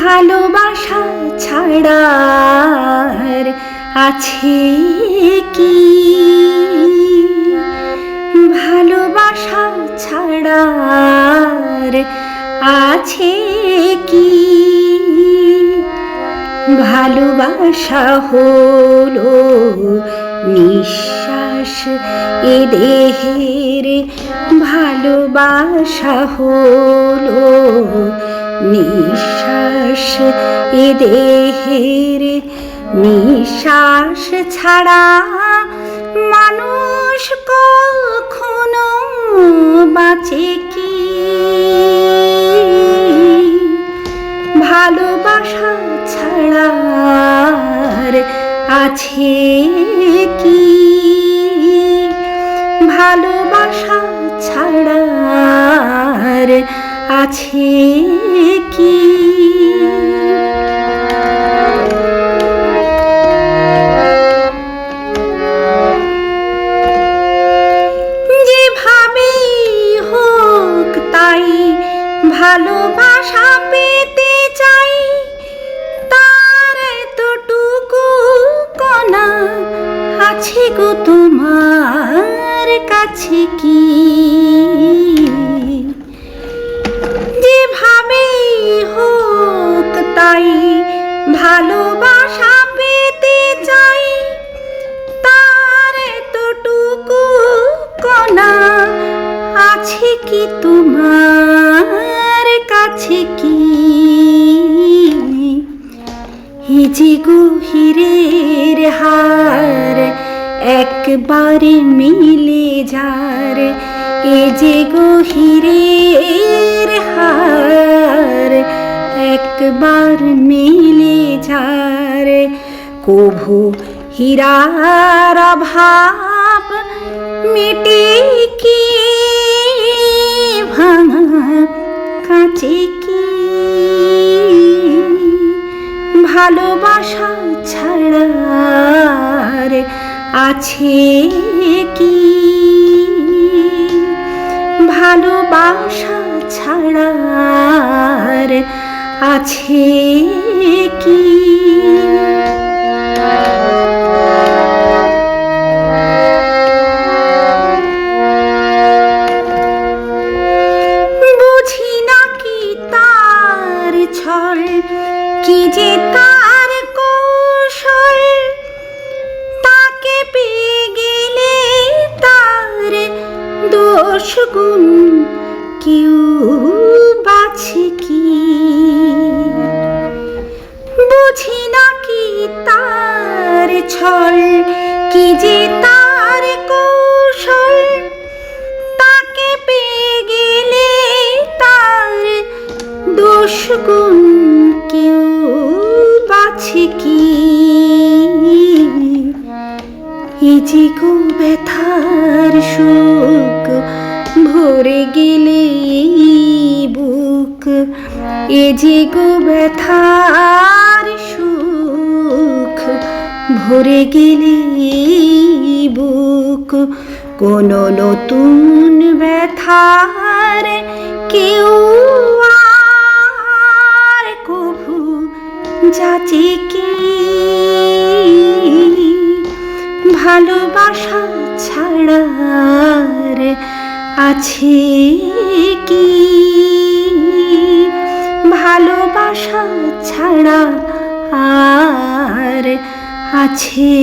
ভালোবাসা ছাড়া আর আছে কি? ভালোবাসা ছাড়া আর আছে কি? ভালোবাসা হলো নিঃশ্বাস এ দেহের, ভালোবাসা হলো নিঃশ্বাস এ দেহের। নিঃশ্বাস ছাড়া মানুষ কখনো বাঁচে কি? ভালোবাসা ছাড়া আর আছে কি? ভালোবাসা ছাড়া আর আছে কি? যেভাবেই হোক তাই ভালোবাসা পেতে চাই, তার এতটুকু কণা আছে গো তোমার কাছে কি? যেভাবেই হোক তাই ভালোবাসা পেতে চাই, তার এতটুকু কণা আছে কি তোমার কাছে কি? এ যে গহিরের হার একবারে মিলে যার, এ যে গহিরের হার একবার মিলে যার। কভু হীরার অভাব মিটে কি? ভাঙা কাঁচে কি? ভালোবাসা ছাড়া আর আছে কি? ভালোবাসা ছাড়া আর আছে কি? বুঝি না কি তার ছল, কি যে তার কৌশল, তাকে পেয়ে গেলে তার দোষ গুণ কেউ বাছে কি? বুঝি না কি তার ছল, কি যে তার কৌশল, তাকে পেয়ে গেলে তার দোষ গুণ কেউ বাছে কি? এ যে গো ব্যথার সুখ ভরে গেলে বুক, এ যে গো ব্যথার সুখ ভরে গেলে বুক। কোনো নতুন ব্যথার কেউ আর কভু যাচে কি? ভালোবাসা ছাড়া আর আছে কি? ভালোবাসা ছাড়া আর আছে